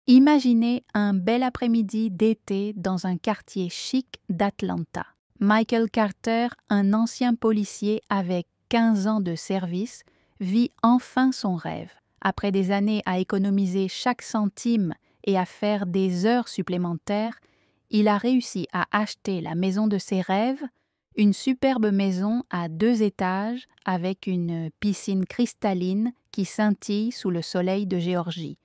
Imaginez un bel après-midi d'été dans un quartier chic d'Atlanta. Michael Carter, un ancien policier avec 15 ans de service, vit enfin son rêve. Après des années à économiser chaque centime et à faire des heures supplémentaires, il a réussi à acheter la maison de ses rêves, une superbe maison à 2 étages avec une piscine cristalline qui scintille sous le soleil de Géorgie.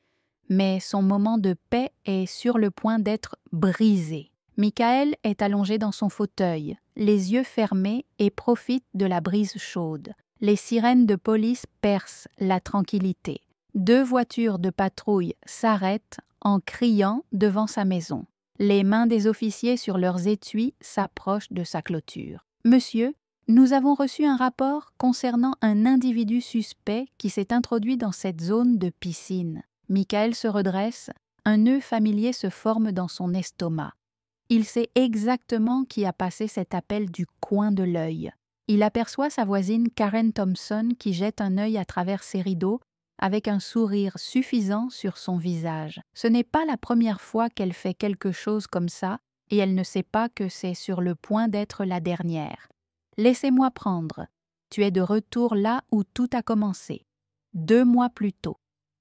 Mais son moment de paix est sur le point d'être brisé. Michael est allongé dans son fauteuil, les yeux fermés et profite de la brise chaude. Les sirènes de police percent la tranquillité. 2 voitures de patrouille s'arrêtent en criant devant sa maison. Les mains des officiers sur leurs étuis s'approchent de sa clôture. « Monsieur, nous avons reçu un rapport concernant un individu suspect qui s'est introduit dans cette zone de piscine. » Michael se redresse, un nœud familier se forme dans son estomac. Il sait exactement qui a passé cet appel du coin de l'œil. Il aperçoit sa voisine Karen Thompson qui jette un œil à travers ses rideaux avec un sourire suffisant sur son visage. Ce n'est pas la première fois qu'elle fait quelque chose comme ça et elle ne sait pas que c'est sur le point d'être la dernière. « Laissez-moi prendre. Tu es de retour là où tout a commencé. 2 mois plus tôt. »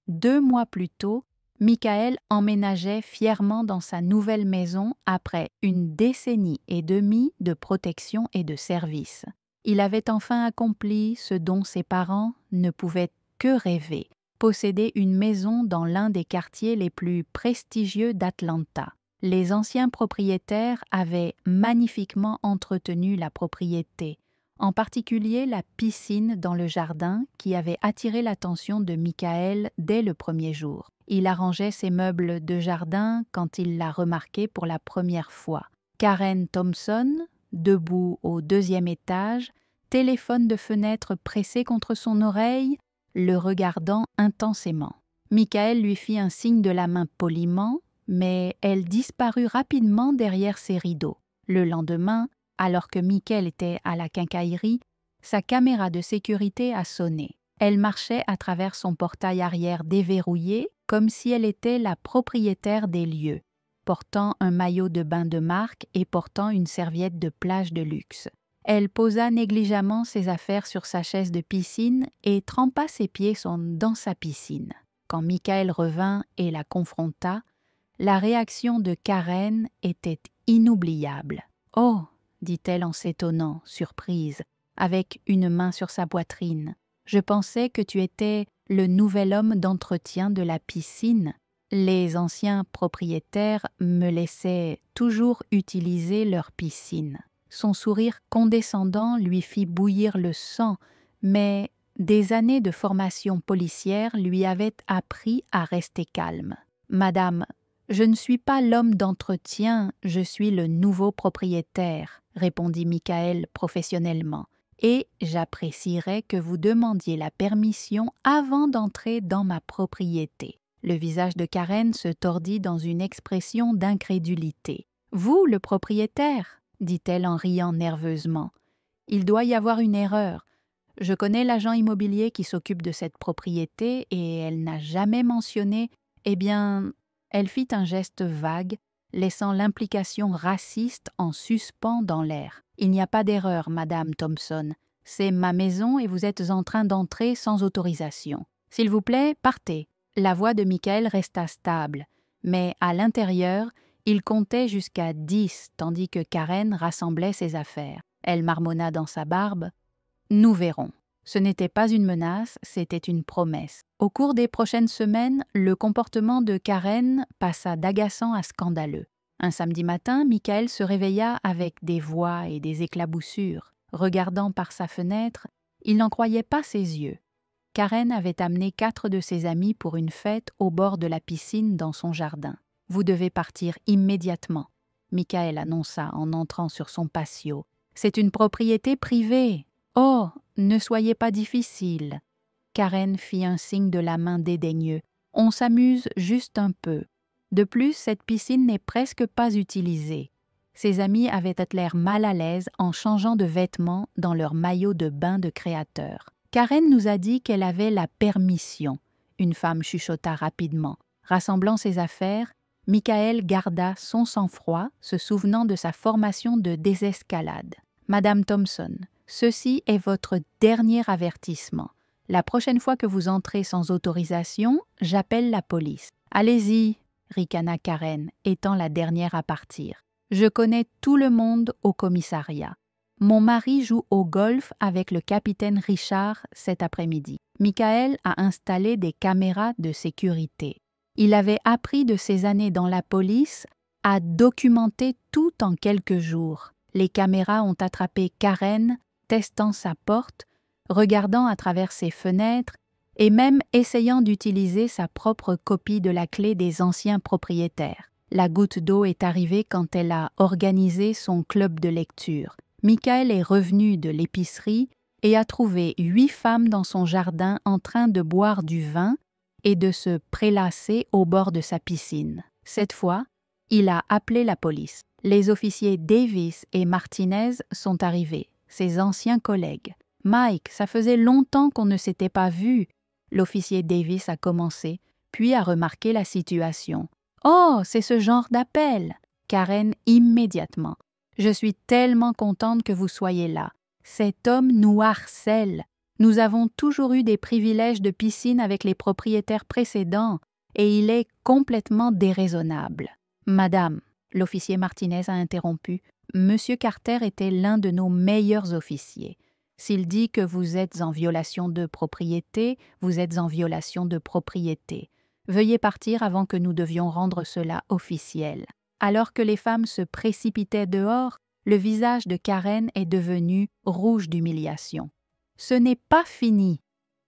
2 mois plus tôt, Michael emménageait fièrement dans sa nouvelle maison après une décennie et demie de protection et de service. Il avait enfin accompli ce dont ses parents ne pouvaient que rêver, posséder une maison dans l'un des quartiers les plus prestigieux d'Atlanta. Les anciens propriétaires avaient magnifiquement entretenu la propriété, en particulier la piscine dans le jardin qui avait attiré l'attention de Michael dès le premier jour. Il arrangeait ses meubles de jardin quand il l'a remarqué pour la première fois. Karen Thompson, debout au 2e étage, téléphone de fenêtre pressé contre son oreille, le regardant intensément. Michael lui fit un signe de la main poliment, mais elle disparut rapidement derrière ses rideaux. Le lendemain, alors que Michael était à la quincaillerie, sa caméra de sécurité a sonné. Elle marchait à travers son portail arrière déverrouillé comme si elle était la propriétaire des lieux, portant un maillot de bain de marque et portant une serviette de plage de luxe. Elle posa négligemment ses affaires sur sa chaise de piscine et trempa ses pieds dans sa piscine. Quand Michael revint et la confronta, la réaction de Karen était inoubliable. « Oh !» dit-elle en s'étonnant, surprise, avec une main sur sa poitrine. « Je pensais que tu étais le nouvel homme d'entretien de la piscine. Les anciens propriétaires me laissaient toujours utiliser leur piscine. » Son sourire condescendant lui fit bouillir le sang, mais des années de formation policière lui avaient appris à rester calme. « Madame, je ne suis pas l'homme d'entretien, je suis le nouveau propriétaire, » répondit Michael professionnellement, « et j'apprécierais que vous demandiez la permission avant d'entrer dans ma propriété. » Le visage de Karen se tordit dans une expression d'incrédulité. « Vous, le propriétaire ?» dit-elle en riant nerveusement. « Il doit y avoir une erreur. Je connais l'agent immobilier qui s'occupe de cette propriété et elle n'a jamais mentionné, eh bien... » Elle fit un geste vague, laissant l'implication raciste en suspens dans l'air. « Il n'y a pas d'erreur, Madame Thompson. C'est ma maison et vous êtes en train d'entrer sans autorisation. S'il vous plaît, partez. » La voix de Michael resta stable, mais à l'intérieur, il comptait jusqu'à 10 tandis que Karen rassemblait ses affaires. Elle marmonna dans sa barbe. « Nous verrons. » Ce n'était pas une menace, c'était une promesse. Au cours des prochaines semaines, le comportement de Karen passa d'agaçant à scandaleux. Un samedi matin, Michael se réveilla avec des voix et des éclaboussures. Regardant par sa fenêtre, il n'en croyait pas ses yeux. Karen avait amené 4 de ses amis pour une fête au bord de la piscine dans son jardin. « Vous devez partir immédiatement », Michael annonça en entrant sur son patio. « C'est une propriété privée. »« Oh, ne soyez pas difficile. » Karen fit un signe de la main dédaigneux. « On s'amuse juste un peu. De plus, cette piscine n'est presque pas utilisée. » Ses amis avaient l'air mal à l'aise en changeant de vêtements dans leur maillot de bain de créateur. « Karen nous a dit qu'elle avait la permission. » Une femme chuchota rapidement. « Rassemblant ses affaires, Michael garda son sang-froid, se souvenant de sa formation de désescalade. « Madame Thompson, ceci est votre dernier avertissement. La prochaine fois que vous entrez sans autorisation, j'appelle la police. »« Allez-y, » ricana Karen, étant la dernière à partir. « Je connais tout le monde au commissariat. Mon mari joue au golf avec le capitaine Richard cet après-midi. Michael a installé des caméras de sécurité. Il avait appris de ses années dans la police à documenter tout en quelques jours. Les caméras ont attrapé Karen, testant sa porte, regardant à travers ses fenêtres et même essayant d'utiliser sa propre copie de la clé des anciens propriétaires. La goutte d'eau est arrivée quand elle a organisé son club de lecture. Michael est revenu de l'épicerie et a trouvé 8 femmes dans son jardin en train de boire du vin et de se prélasser au bord de sa piscine. Cette fois, il a appelé la police. Les officiers Davis et Martinez sont arrivés, ses anciens collègues. « Mike, ça faisait longtemps qu'on ne s'était pas vus. » L'officier Davis a commencé, puis a remarqué la situation. « Oh, c'est ce genre d'appel !» Karen immédiatement. « Je suis tellement contente que vous soyez là. Cet homme nous harcèle. Nous avons toujours eu des privilèges de piscine avec les propriétaires précédents et il est complètement déraisonnable. »« Madame, » l'officier Martinez a interrompu, « Monsieur Carter était l'un de nos meilleurs officiers. S'il dit que vous êtes en violation de propriété, vous êtes en violation de propriété. Veuillez partir avant que nous devions rendre cela officiel. » Alors que les femmes se précipitaient dehors, le visage de Karen est devenu rouge d'humiliation. « Ce n'est pas fini !»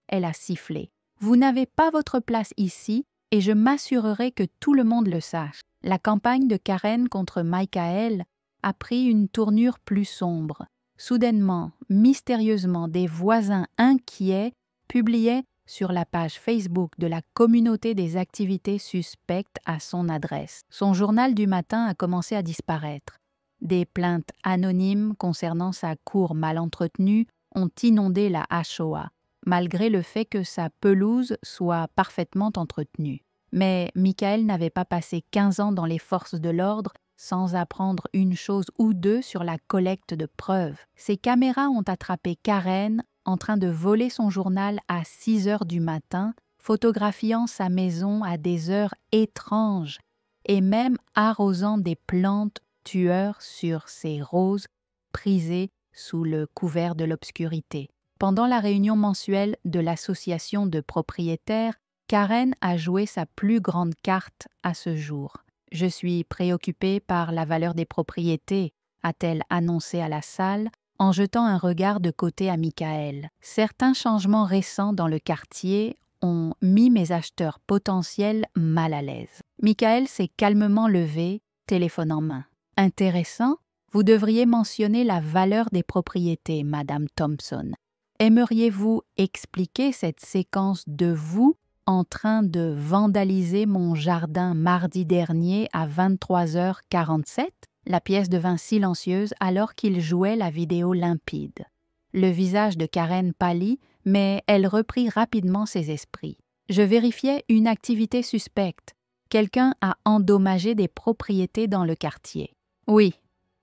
Elle a sifflé. « Vous n'avez pas votre place ici et je m'assurerai que tout le monde le sache. » La campagne de Karen contre Michael a pris une tournure plus sombre. Soudainement, mystérieusement, des voisins inquiets publiaient sur la page Facebook de la communauté des activités suspectes à son adresse. Son journal du matin a commencé à disparaître. Des plaintes anonymes concernant sa cour mal entretenue ont inondé la HOA, malgré le fait que sa pelouse soit parfaitement entretenue. Mais Michael n'avait pas passé 15 ans dans les forces de l'ordre sans apprendre une chose ou deux sur la collecte de preuves. Ses caméras ont attrapé Karen en train de voler son journal à 6 heures du matin, photographiant sa maison à des heures étranges et même arrosant des plantes tueurs sur ses roses prisées sous le couvert de l'obscurité. Pendant la réunion mensuelle de l'association de propriétaires, Karen a joué sa plus grande carte à ce jour. « Je suis préoccupée par la valeur des propriétés », a-t-elle annoncé à la salle en jetant un regard de côté à Michael. « Certains changements récents dans le quartier ont mis mes acheteurs potentiels mal à l'aise. » Michael s'est calmement levé, téléphone en main. « Intéressant, vous devriez mentionner la valeur des propriétés, Madame Thompson. Aimeriez-vous expliquer cette séquence de vous en train de vandaliser mon jardin mardi dernier à 23h47 ?» La pièce devint silencieuse alors qu'il jouait la vidéo limpide. Le visage de Karen pâlit, mais elle reprit rapidement ses esprits. « Je vérifiais une activité suspecte. Quelqu'un a endommagé des propriétés dans le quartier. »« Oui, »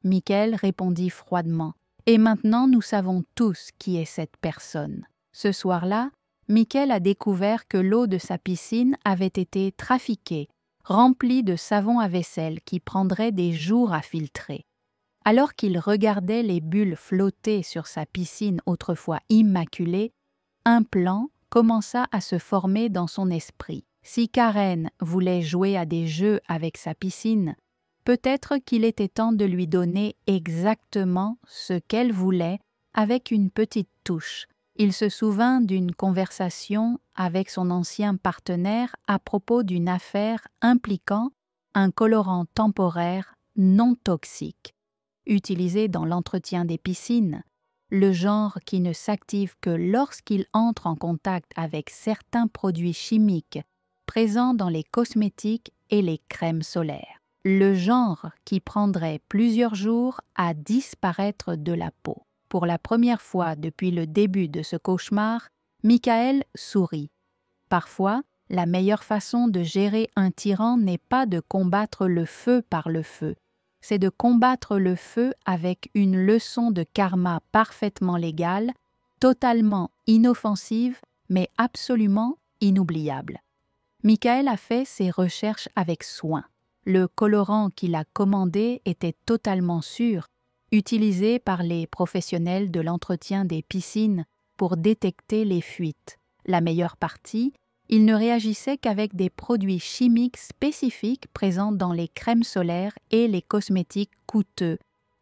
Michael répondit froidement. « Et maintenant nous savons tous qui est cette personne. » Ce soir-là, Michael a découvert que l'eau de sa piscine avait été trafiquée, remplie de savon à vaisselle qui prendrait des jours à filtrer. Alors qu'il regardait les bulles flotter sur sa piscine autrefois immaculée, un plan commença à se former dans son esprit. Si Karen voulait jouer à des jeux avec sa piscine, peut-être qu'il était temps de lui donner exactement ce qu'elle voulait avec une petite touche. Il se souvint d'une conversation avec son ancien partenaire à propos d'une affaire impliquant un colorant temporaire non toxique, utilisé dans l'entretien des piscines, le genre qui ne s'active que lorsqu'il entre en contact avec certains produits chimiques présents dans les cosmétiques et les crèmes solaires. Le genre qui prendrait plusieurs jours à disparaître de la peau. Pour la première fois depuis le début de ce cauchemar, Michael sourit. Parfois, La meilleure façon de gérer un tyran n'est pas de combattre le feu par le feu, c'est de combattre le feu avec une leçon de karma parfaitement légale, totalement inoffensive, mais absolument inoubliable. Michael a fait ses recherches avec soin. Le colorant qu'il a commandé était totalement sûr, utilisé par les professionnels de l'entretien des piscines pour détecter les fuites. La meilleure partie, il ne réagissait qu'avec des produits chimiques spécifiques présents dans les crèmes solaires et les cosmétiques coûteux,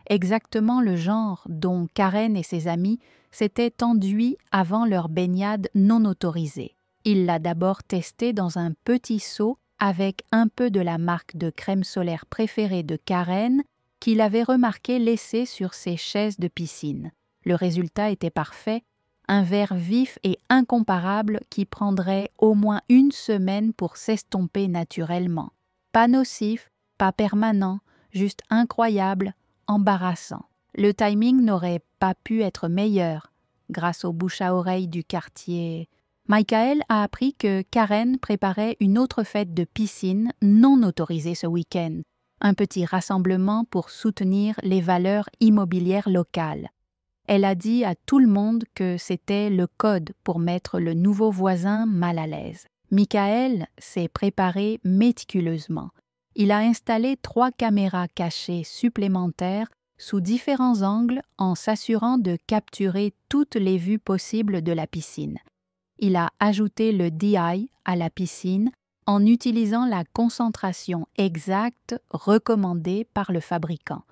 exactement le genre dont Karen et ses amis s'étaient enduits avant leur baignade non autorisée. Il l'a d'abord testé dans un petit seau avec un peu de la marque de crème solaire préférée de Karen qu'il avait remarqué laissée sur ses chaises de piscine. Le résultat était parfait, un vert vif et incomparable qui prendrait au moins une semaine pour s'estomper naturellement. Pas nocif, pas permanent, juste incroyable, embarrassant. Le timing n'aurait pas pu être meilleur. Grâce au bouche à oreille du quartier, Michael a appris que Karen préparait une autre fête de piscine non autorisée ce week-end, un petit rassemblement pour soutenir les valeurs immobilières locales. Elle a dit à tout le monde que c'était le code pour mettre le nouveau voisin mal à l'aise. Michael s'est préparé méticuleusement. Il a installé 3 caméras cachées supplémentaires sous différents angles en s'assurant de capturer toutes les vues possibles de la piscine. Il a ajouté le DI à la piscine en utilisant la concentration exacte recommandée par le fabricant.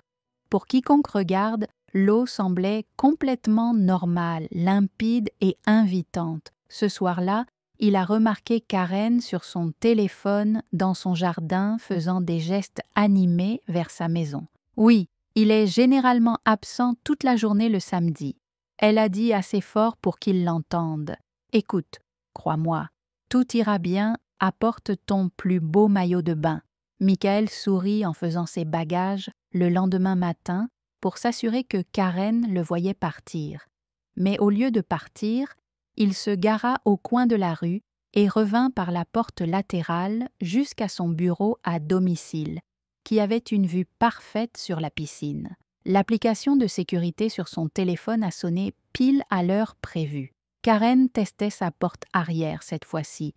Pour quiconque regarde, l'eau semblait complètement normale, limpide et invitante. Ce soir-là, il a remarqué Karen sur son téléphone dans son jardin faisant des gestes animés vers sa maison. Oui, il est généralement absent toute la journée le samedi. Elle a dit assez fort pour qu'il l'entende. « Écoute, crois-moi, tout ira bien, apporte ton plus beau maillot de bain. » Michael sourit en faisant ses bagages le lendemain matin pour s'assurer que Karen le voyait partir. Mais au lieu de partir, il se gara au coin de la rue et revint par la porte latérale jusqu'à son bureau à domicile, qui avait une vue parfaite sur la piscine. L'application de sécurité sur son téléphone a sonné pile à l'heure prévue. Karen testait sa porte arrière cette fois-ci,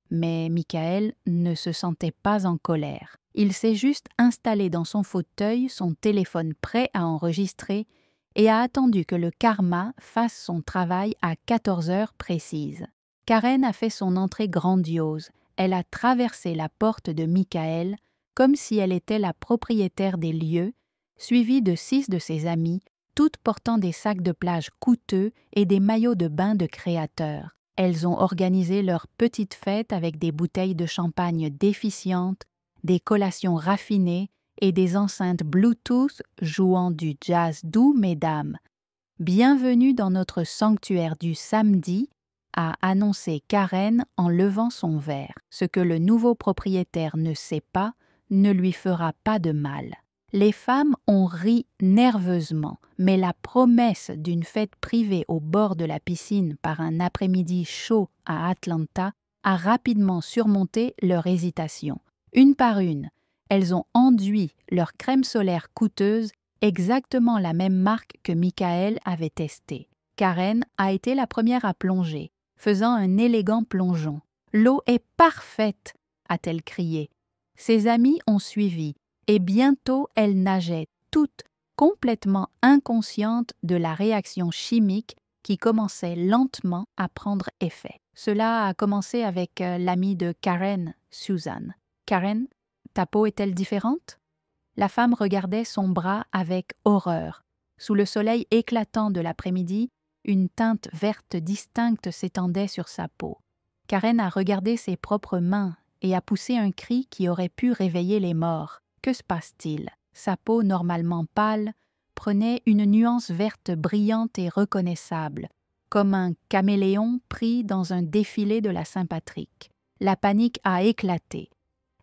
mais Michael ne se sentait pas en colère. Il s'est juste installé dans son fauteuil, son téléphone prêt à enregistrer, et a attendu que le karma fasse son travail à 14 heures précises. Karen a fait son entrée grandiose. Elle a traversé la porte de Michael comme si elle était la propriétaire des lieux, suivie de 6 de ses amies, toutes portant des sacs de plage coûteux et des maillots de bain de créateurs. Elles ont organisé leur petite fête avec des bouteilles de champagne déficientes, des collations raffinées et des enceintes Bluetooth jouant du jazz doux, mesdames. « Bienvenue dans notre sanctuaire du samedi », a annoncé Karen en levant son verre. Ce que le nouveau propriétaire ne sait pas ne lui fera pas de mal. Les femmes ont ri nerveusement, mais la promesse d'une fête privée au bord de la piscine par un après-midi chaud à Atlanta a rapidement surmonté leur hésitation. Une par une, elles ont enduit leur crème solaire coûteuse, exactement la même marque que Michael avait testée. Karen a été la première à plonger, faisant un élégant plongeon. « L'eau est parfaite !» a-t-elle crié. Ses amies ont suivi, et bientôt elles nageaient toutes complètement inconscientes de la réaction chimique qui commençait lentement à prendre effet. Cela a commencé avec l'amie de Karen, Susan. « Karen, ta peau est-elle différente ?» La femme regardait son bras avec horreur. Sous le soleil éclatant de l'après-midi, une teinte verte distincte s'étendait sur sa peau. Karen a regardé ses propres mains et a poussé un cri qui aurait pu réveiller les morts. Que se passe-t-il? Sa peau, normalement pâle, prenait une nuance verte brillante et reconnaissable, comme un caméléon pris dans un défilé de la Saint-Patrick. La panique a éclaté.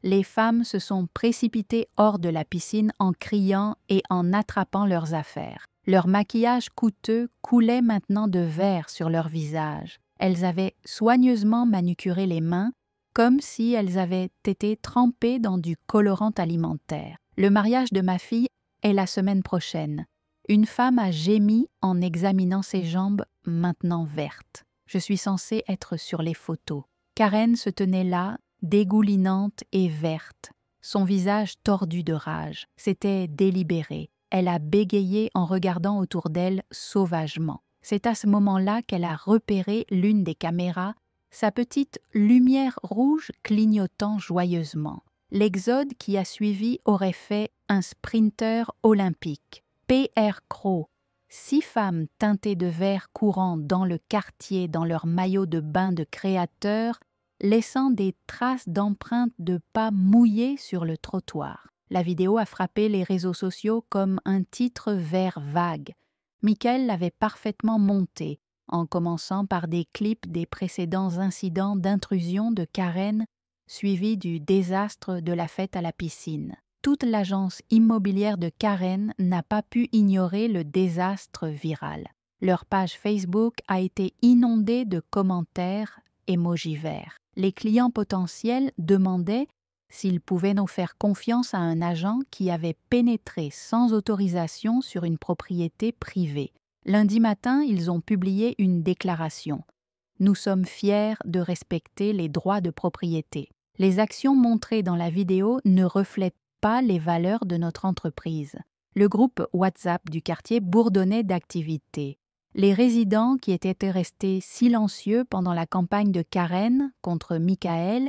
Les femmes se sont précipitées hors de la piscine en criant et en attrapant leurs affaires. Leur maquillage coûteux coulait maintenant de verre sur leur visage. Elles avaient soigneusement manucuré les mains, comme si elles avaient été trempées dans du colorant alimentaire. Le mariage de ma fille est la semaine prochaine. Une femme a gémi en examinant ses jambes maintenant vertes. Je suis censée être sur les photos. Karen se tenait là, dégoulinante et verte, son visage tordu de rage. C'était délibéré. Elle a bégayé en regardant autour d'elle sauvagement. C'est à ce moment-là qu'elle a repéré l'une des caméras, sa petite lumière rouge clignotant joyeusement. L'exode qui a suivi aurait fait un sprinter olympique. P.R. Crowe, 6 femmes teintées de vert courant dans le quartier dans leur maillot de bain de créateur, laissant des traces d'empreintes de pas mouillés sur le trottoir. La vidéo a frappé les réseaux sociaux comme un titre vert vague. Michael l'avait parfaitement monté, en commençant par des clips des précédents incidents d'intrusion de Karen, suivis du désastre de la fête à la piscine. Toute l'agence immobilière de Karen n'a pas pu ignorer le désastre viral. Leur page Facebook a été inondée de commentaires émojis verts. Les clients potentiels demandaient s'ils pouvaient nous faire confiance à un agent qui avait pénétré sans autorisation sur une propriété privée. Lundi matin, ils ont publié une déclaration. « Nous sommes fiers de respecter les droits de propriété. Les actions montrées dans la vidéo ne reflètent pas les valeurs de notre entreprise. » Le groupe WhatsApp du quartier bourdonnait d'activité. Les résidents qui étaient restés silencieux pendant la campagne de Karen contre Michael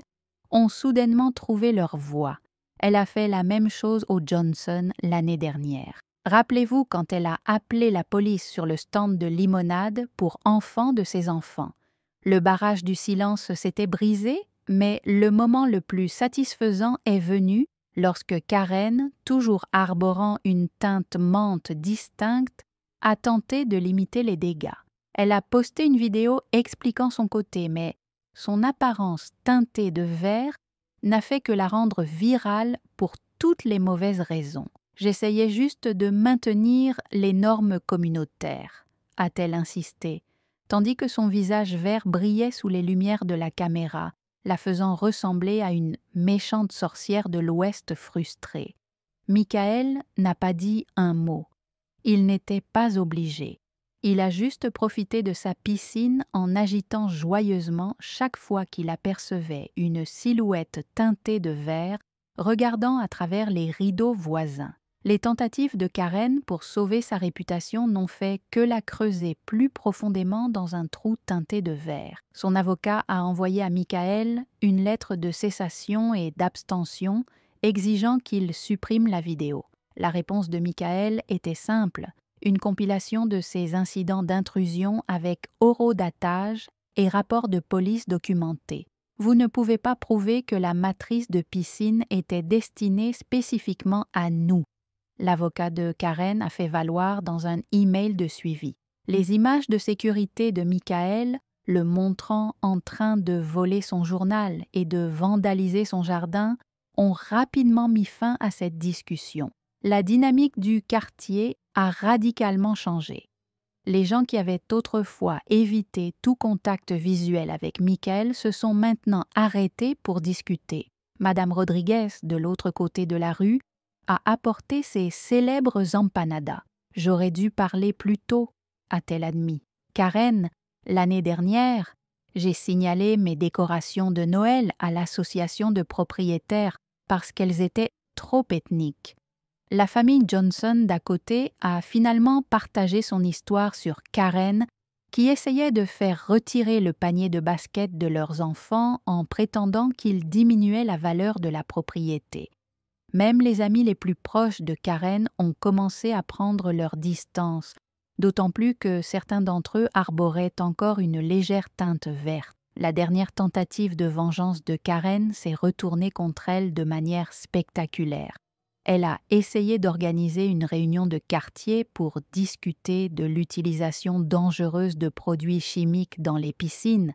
ont soudainement trouvé leur voix. Elle a fait la même chose au Johnson l'année dernière. Rappelez-vous quand elle a appelé la police sur le stand de limonade pour enfants de ses enfants. Le barrage du silence s'était brisé, mais le moment le plus satisfaisant est venu lorsque Karen, toujours arborant une teinte menthe distincte, a tenté de limiter les dégâts. Elle a posté une vidéo expliquant son côté, mais son apparence teintée de vert n'a fait que la rendre virale pour toutes les mauvaises raisons. J'essayais juste de maintenir les normes communautaires, a-t-elle insisté, tandis que son visage vert brillait sous les lumières de la caméra, la faisant ressembler à une méchante sorcière de l'Ouest frustrée. Michael n'a pas dit un mot. Il n'était pas obligé. Il a juste profité de sa piscine en agitant joyeusement chaque fois qu'il apercevait une silhouette teintée de vert regardant à travers les rideaux voisins. Les tentatives de Karen pour sauver sa réputation n'ont fait que la creuser plus profondément dans un trou teinté de vert. Son avocat a envoyé à Michael une lettre de cessation et d'abstention exigeant qu'il supprime la vidéo. La réponse de Michael était simple, une compilation de ces incidents d'intrusion avec horodatage et rapports de police documentés. Vous ne pouvez pas prouver que la matrice de piscine était destinée spécifiquement à nous. L'avocat de Karen a fait valoir dans un email de suivi. Les images de sécurité de Michael, le montrant en train de voler son journal et de vandaliser son jardin, ont rapidement mis fin à cette discussion. La dynamique du quartier a radicalement changé. Les gens qui avaient autrefois évité tout contact visuel avec Michael se sont maintenant arrêtés pour discuter. Madame Rodriguez, de l'autre côté de la rue, a apporté ses célèbres empanadas. « J'aurais dû parler plus tôt », a-t-elle admis. Karen, l'année dernière, j'ai signalé mes décorations de Noël à l'association de propriétaires parce qu'elles étaient trop ethniques. La famille Johnson d'à côté a finalement partagé son histoire sur Karen, qui essayait de faire retirer le panier de basket de leurs enfants en prétendant qu'il diminuait la valeur de la propriété. Même les amis les plus proches de Karen ont commencé à prendre leur distance, d'autant plus que certains d'entre eux arboraient encore une légère teinte verte. La dernière tentative de vengeance de Karen s'est retournée contre elle de manière spectaculaire. Elle a essayé d'organiser une réunion de quartier pour discuter de l'utilisation dangereuse de produits chimiques dans les piscines,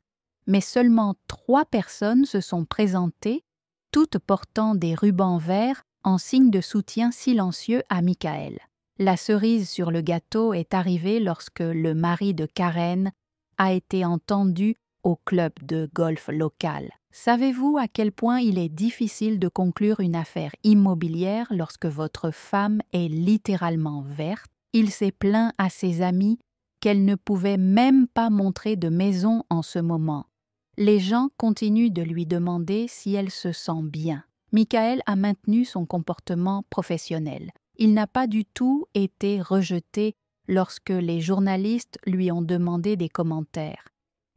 mais seulement 3 personnes se sont présentées, toutes portant des rubans verts en signe de soutien silencieux à Michael. La cerise sur le gâteau est arrivée lorsque le mari de Karen a été entendu au club de golf local. Savez-vous à quel point il est difficile de conclure une affaire immobilière lorsque votre femme est littéralement verte? Il s'est plaint à ses amis qu'elle ne pouvait même pas montrer de maison en ce moment. Les gens continuent de lui demander si elle se sent bien. Michael a maintenu son comportement professionnel. Il n'a pas du tout été rejeté lorsque les journalistes lui ont demandé des commentaires.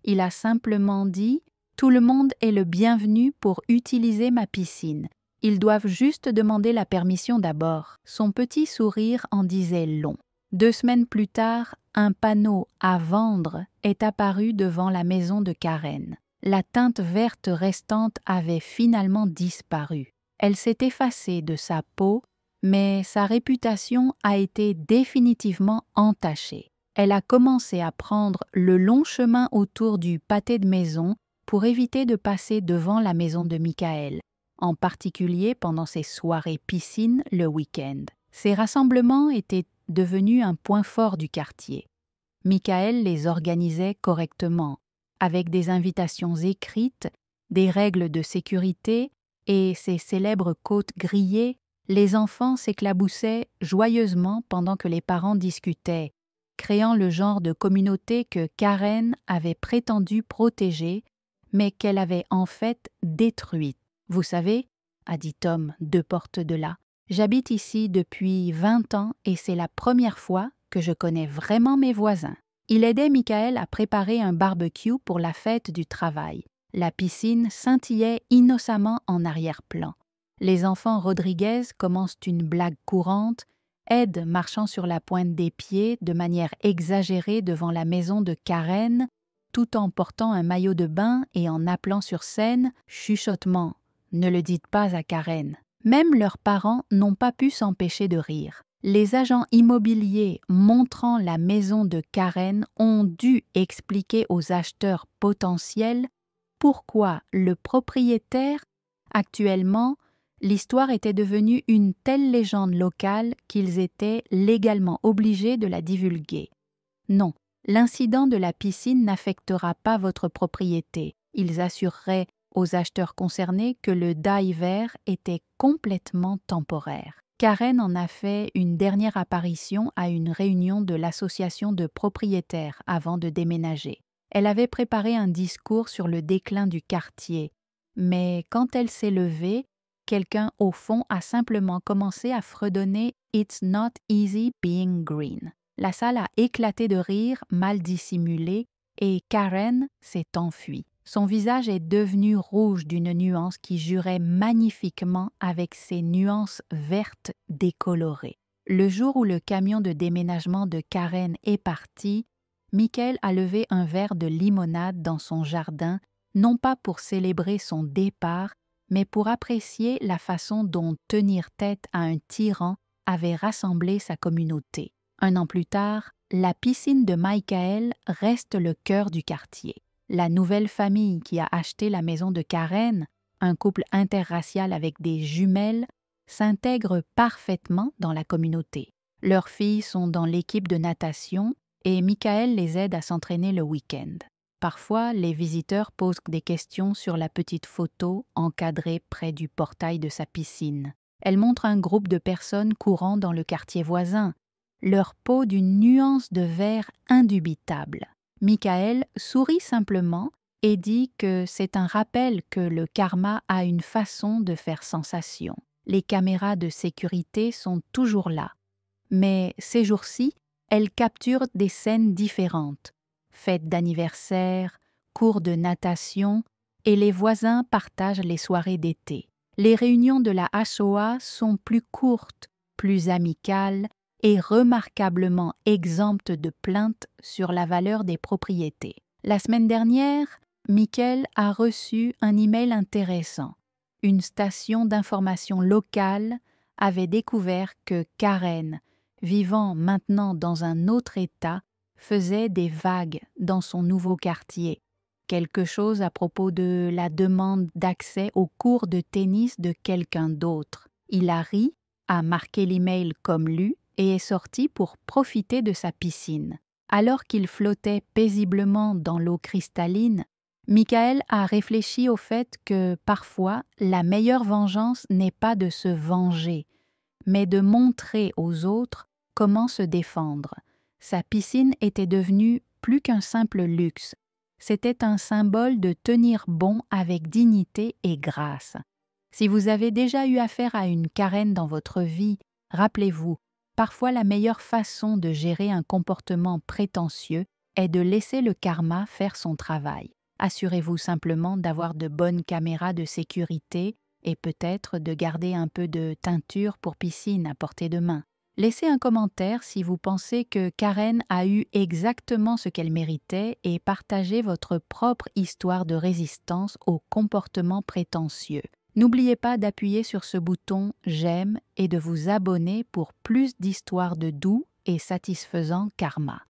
Il a simplement dit « Tout le monde est le bienvenu pour utiliser ma piscine. Ils doivent juste demander la permission d'abord. » Son petit sourire en disait long. 2 semaines plus tard, un panneau « À vendre » est apparu devant la maison de Karen. La teinte verte restante avait finalement disparu. Elle s'est effacée de sa peau, mais sa réputation a été définitivement entachée. Elle a commencé à prendre le long chemin autour du pâté de maison pour éviter de passer devant la maison de Michael, en particulier pendant ses soirées piscine le week-end. Ces rassemblements étaient devenus un point fort du quartier. Michael les organisait correctement, avec des invitations écrites, des règles de sécurité et ses célèbres côtes grillées. Les enfants s'éclaboussaient joyeusement pendant que les parents discutaient, créant le genre de communauté que Karen avait prétendu protéger, mais qu'elle avait en fait détruite. « Vous savez, » a dit Tom 2 portes de là, « j'habite ici depuis 20 ans et c'est la première fois que je connais vraiment mes voisins. » Il aidait Michael à préparer un barbecue pour la fête du travail. La piscine scintillait innocemment en arrière-plan. Les enfants Rodriguez commencent une blague courante, Ed marchant sur la pointe des pieds de manière exagérée devant la maison de Karen, tout en portant un maillot de bain et en appelant sur scène « chuchotement ». Ne le dites pas à Karen. Même leurs parents n'ont pas pu s'empêcher de rire. Les agents immobiliers montrant la maison de Karen ont dû expliquer aux acheteurs potentiels pourquoi le propriétaire, actuellement, l'histoire était devenue une telle légende locale qu'ils étaient légalement obligés de la divulguer. Non, l'incident de la piscine n'affectera pas votre propriété. Ils assureraient aux acheteurs concernés que le dye vert était complètement temporaire. Karen en a fait une dernière apparition à une réunion de l'association de propriétaires avant de déménager. Elle avait préparé un discours sur le déclin du quartier, mais quand elle s'est levée, quelqu'un au fond a simplement commencé à fredonner « It's not easy being green ». La salle a éclaté de rire mal dissimulé et Karen s'est enfuie. Son visage est devenu rouge d'une nuance qui jurait magnifiquement avec ses nuances vertes décolorées. Le jour où le camion de déménagement de Karen est parti, Michael a levé un verre de limonade dans son jardin, non pas pour célébrer son départ, mais pour apprécier la façon dont tenir tête à un tyran avait rassemblé sa communauté. 1 an plus tard, la piscine de Michael reste le cœur du quartier. La nouvelle famille qui a acheté la maison de Karen, un couple interracial avec des jumelles, s'intègre parfaitement dans la communauté. Leurs filles sont dans l'équipe de natation et Michael les aide à s'entraîner le week-end. Parfois, les visiteurs posent des questions sur la petite photo encadrée près du portail de sa piscine. Elle montre un groupe de personnes courant dans le quartier voisin, leur peau d'une nuance de vert indubitable. Michael sourit simplement et dit que c'est un rappel que le karma a une façon de faire sensation. Les caméras de sécurité sont toujours là, mais ces jours-ci, elles capturent des scènes différentes. Fêtes d'anniversaire, cours de natation, et les voisins partagent les soirées d'été. Les réunions de la HOA sont plus courtes, plus amicales et remarquablement exemptes de plaintes sur la valeur des propriétés. La semaine dernière, Michael a reçu un email intéressant. Une station d'information locale avait découvert que Karen, vivant maintenant dans un autre État, faisait des vagues dans son nouveau quartier. Quelque chose à propos de la demande d'accès au cours de tennis de quelqu'un d'autre. Il a ri, a marqué l'email comme lu et est sorti pour profiter de sa piscine. Alors qu'il flottait paisiblement dans l'eau cristalline, Michael a réfléchi au fait que parfois la meilleure vengeance n'est pas de se venger, mais de montrer aux autres comment se défendre. Sa piscine était devenue plus qu'un simple luxe. C'était un symbole de tenir bon avec dignité et grâce. Si vous avez déjà eu affaire à une Karen dans votre vie, rappelez-vous, parfois la meilleure façon de gérer un comportement prétentieux est de laisser le karma faire son travail. Assurez-vous simplement d'avoir de bonnes caméras de sécurité et peut-être de garder un peu de teinture pour piscine à portée de main. Laissez un commentaire si vous pensez que Karen a eu exactement ce qu'elle méritait et partagez votre propre histoire de résistance au comportement prétentieux. N'oubliez pas d'appuyer sur ce bouton « J'aime » et de vous abonner pour plus d'histoires de doux et satisfaisant karma.